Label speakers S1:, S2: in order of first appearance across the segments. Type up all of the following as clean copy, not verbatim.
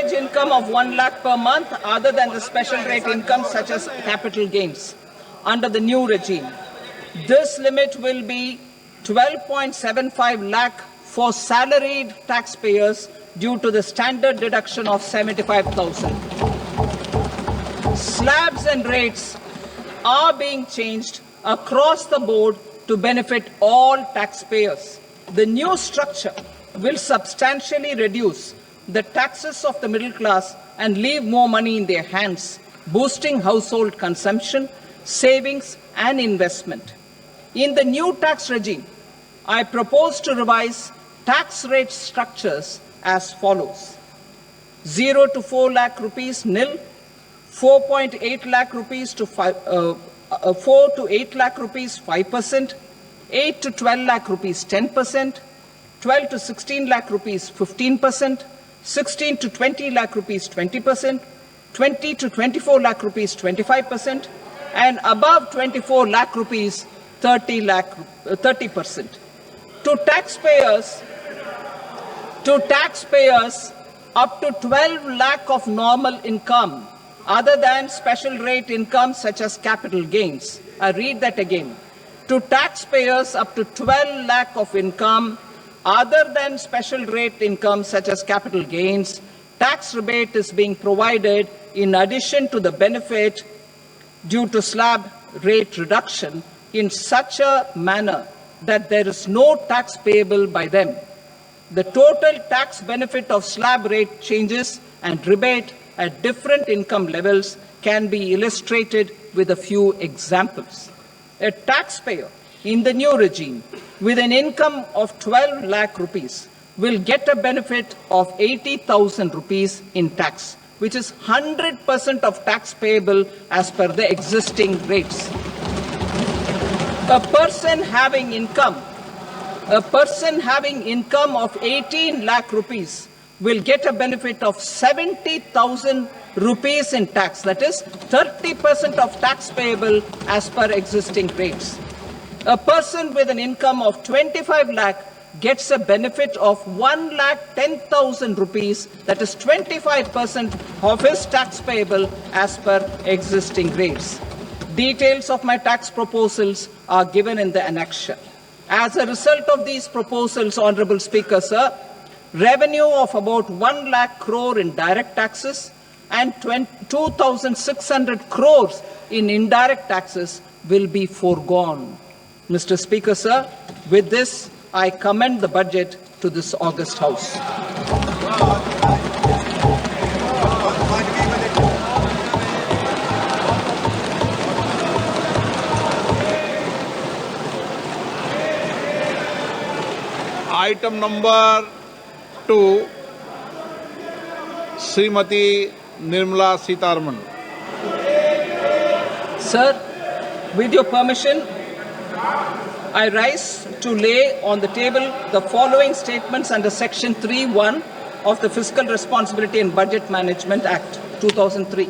S1: average income of 1 lakh per month other than the special rate income such as capital gains under the new regime. This limit will be 12.75 lakh for salaried taxpayers due to the standard deduction of 75,000. Slabs and rates are being changed across the board to benefit all taxpayers. The new structure will substantially reduce the taxes of the middle class and leave more money in their hands, boosting household consumption, savings, and investment. In the new tax regime, I propose to revise tax rate structures as follows: 0 to 4 lakh rupees nil, 4.8 lakh rupees to 4 to 8 lakh rupees 5%, 8 to 12 lakh rupees 10%, 12 to 16 lakh rupees 15%, 16 to 20 lakh rupees 20%, 20 to 24 lakh rupees 25%, and above 24 lakh rupees 30%. To taxpayers up to 12 lakh of normal income other than special rate income such as capital gains. I read that again. To taxpayers up to 12 lakh of income other than special rate income such as capital gains, tax rebate is being provided in addition to the benefit due to slab rate reduction in such a manner that there is no tax payable by them. The total tax benefit of slab rate changes and rebate at different income levels can be illustrated with a few examples. A taxpayer in the new regime with an income of 12 lakh rupees will get a benefit of 80,000 rupees in tax, which is 100% of tax payable as per the existing rates. A person having income of 18 lakh rupees will get a benefit of 70,000 rupees in tax. That is 30% of tax payable as per existing rates. A person with an income of 25 lakh gets a benefit of 1,10,000 rupees. That is 25% of his tax payable as per existing rates. Details of my tax proposals are given in the annexure. As a result of these proposals, Honorable Speaker, sir, revenue of about 1 lakh crore in direct taxes and 2,600 crores in indirect taxes will be foregone. Mr. Speaker, sir, with this, I commend the budget to this august House.
S2: Item number 2, Srimati Nirmala Sitharaman.
S1: Sir, with your permission, I rise to lay on the table the following statements under Section 3(1) of the Fiscal Responsibility and Budget Management Act 2003.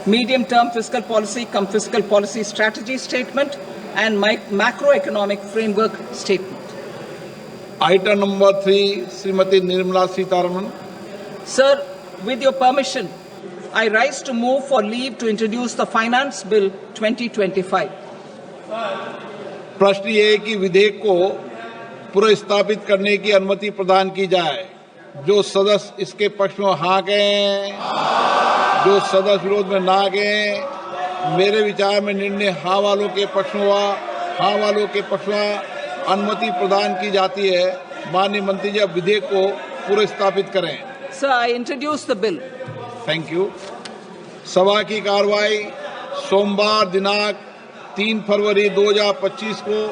S1: Medium-term fiscal policy cum fiscal policy strategy statement and macroeconomic framework statement.
S2: Item number 3, Srimati Nirmala Sitharaman.
S1: Sir, with your permission, I rise to move for leave to introduce the Finance Bill 2025.
S2: प्रश्न ये है कि विधेयक को पुनर्स्थापित करने की अनुमति प्रदान की जाए। जो सदस्य इसके पक्ष में हाँ कहें, जो सदस्य विरोध में ना कहें। मेरे विचार में निर्णय हाँ वालों के पक्ष में हुआ, हाँ वालों के पक्ष में अनुमति प्रदान की जाती है। माननीय मंत्री जी, अब विधेयक को पुनर्स्थापित करें।
S1: Sir, I introduce the bill.
S2: Thank you. सभा की कार्रवाई सोमवार दिनांक 3 फरवरी 2025 को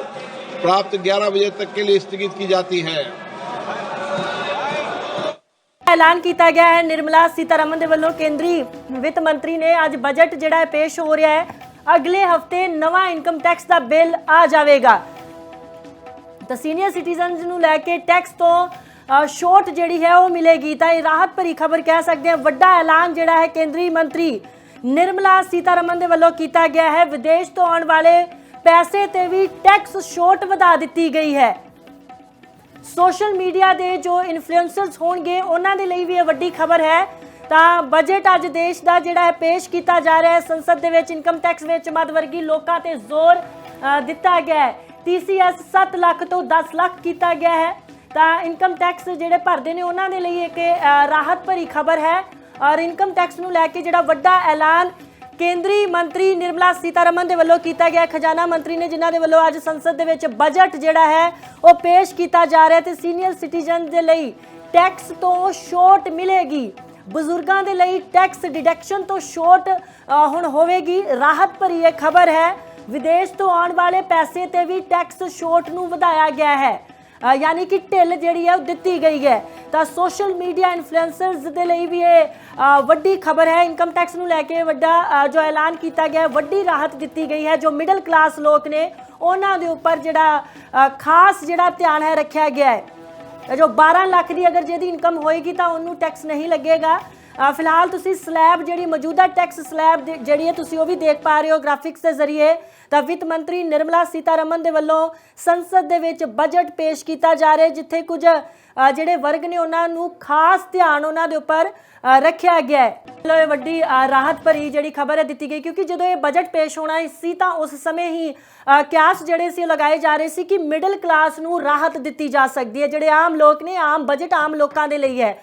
S2: प्राप्त 11 बजे तक के लिए स्थगित की जाती है।
S3: ऐलान किया गया है निर्मला सीतारमण दे वल्लों केंद्रीय वित्त मंत्री ने आज बजट जिहड़ा पेश हो रहा है। अगले हफ्ते नवा इनकम टैक्स का बिल आ जाएगा। तो सीनियर सिटीजनस नूं लैके टैक्स तो छूट जिहड़ी है वो मिलेगी। तो राहत भरी खबर कह सकते हैं। वड्डा ऐलान जिहड़ा है केंद्रीय मंत्री निर्मला सीतारमण दे वल्लों किया गया है। विदेश तो आने वाले पैसे ते भी टैक्स छूट वधा दी गई है। सोशल मीडिया के जो इन्फ्लुएंसर्स होंगे उन्होंने लिए भी वड्डी खबर है। ਤਾਂ ਬਜਟ ਅੱਜ ਦੇਸ਼ ਦਾ ਜਿਹੜਾ ਹੈ ਪੇਸ਼ ਕੀਤਾ ਜਾ ਰਿਹਾ ਹੈ ਸੰਸਦ ਦੇ ਵਿੱਚ। ਇਨਕਮ ਟੈਕਸ ਵਿੱਚ ਮੱਧ ਵਰਗੀ ਲੋਕਾਂ ਤੇ ਜ਼ੋਰ ਦਿੱਤਾ ਗਿਆ ਹੈ। TCS 7 ਲੱਖ ਤੋਂ 10 ਲੱਖ ਕੀਤਾ ਗਿਆ ਹੈ। ਤਾਂ ਇਨਕਮ ਟੈਕਸ ਜਿਹੜੇ ਭਰਦੇ ਨੇ ਉਹਨਾਂ ਦੇ ਲਈ ਇੱਕ ਰਾਹਤ ਭਰੀ ਖਬਰ ਹੈ। ਔਰ ਇਨਕਮ ਟੈਕਸ ਨੂੰ ਲੈ ਕੇ ਜਿਹੜਾ ਵੱਡਾ ਐਲਾਨ ਕੇਂਦਰੀ ਮੰਤਰੀ ਨਿਰਮਲਾ ਸੀਤਾਰਮਨ ਦੇ ਵੱਲੋਂ ਕੀਤਾ ਗਿਆ। ਖਜ਼ਾਨਾ ਮੰਤਰੀ ਨੇ ਜਿਨ੍ਹਾਂ ਦੇ ਵੱਲੋਂ ਅੱਜ ਸੰਸਦ ਦੇ ਵਿੱਚ ਬਜਟ ਜਿਹੜਾ ਹੈ ਉਹ ਪੇਸ਼ ਕੀਤਾ ਜਾ ਰਿਹਾ ਤੇ ਸੀਨੀਅਰ ਸਿਟੀਜ਼ਨ ਦੇ ਲਈ ਟੈਕਸ ਤੋਂ ਛੋਟ ਮਿਲੇਗੀ। ਬਜ਼ੁਰਗਾਂ ਦੇ ਲਈ ਟੈਕਸ ਡਿਡਕਸ਼ਨ ਤੋਂ ਛੋਟ ਹੁਣ ਹੋਵੇਗੀ। ਰਾਹਤ ਭਰੀ ਇਹ ਖਬਰ ਹੈ। ਵਿਦੇਸ਼ ਤੋਂ ਆਉਣ ਵਾਲੇ ਪੈਸੇ ਤੇ ਵੀ ਟੈਕਸ ਛੋਟ ਨੂੰ ਵਧਾਇਆ ਗਿਆ ਹੈ, यानी कि ढिल जी है दी गई है। तो सोशल मीडिया इन्फ्लुएंसर्स के लिए भी ये वड्डी खबर है। इनकम टैक्स नूं लैके वड्डा जो ऐलान किया गया, वड्डी राहत दी गई है। जो मिडल क्लास लोग ने उन्हां दे उपर जिहड़ा खास जिहड़ा ध्यान है रखा गया है। जो 12 लाख की अगर जिहदी इनकम होएगी तो उन्होंने टैक्स नहीं लगेगा। फिलहाल तुसी स्लैब जिहड़ी मौजूदा टैक्स स्लैब जिहड़ी है तुसी वो भी देख पा रहे हो ग्राफिक्स के जरिए। तो वित्त मंत्री निर्मला सीतारमन दे वल्लों संसद दे विच बजट पेश किया जा रहा है, जिथे कुछ जिहड़े वर्ग ने उन्होंने खास ध्यान उन्होंने दे उपर रखा गया है। चलो ये वड्डी राहत भरी जिहड़ी खबर है दी गई, क्योंकि जो ये बजट पेश होना सी तो उस समय ही क्यास जिहड़े सी लगाए जा रहे सी कि मिडल क्लास नूं राहत दी जा सकती है। जिहड़े आम लोग ने आम बजट आम लोगों के लिए है,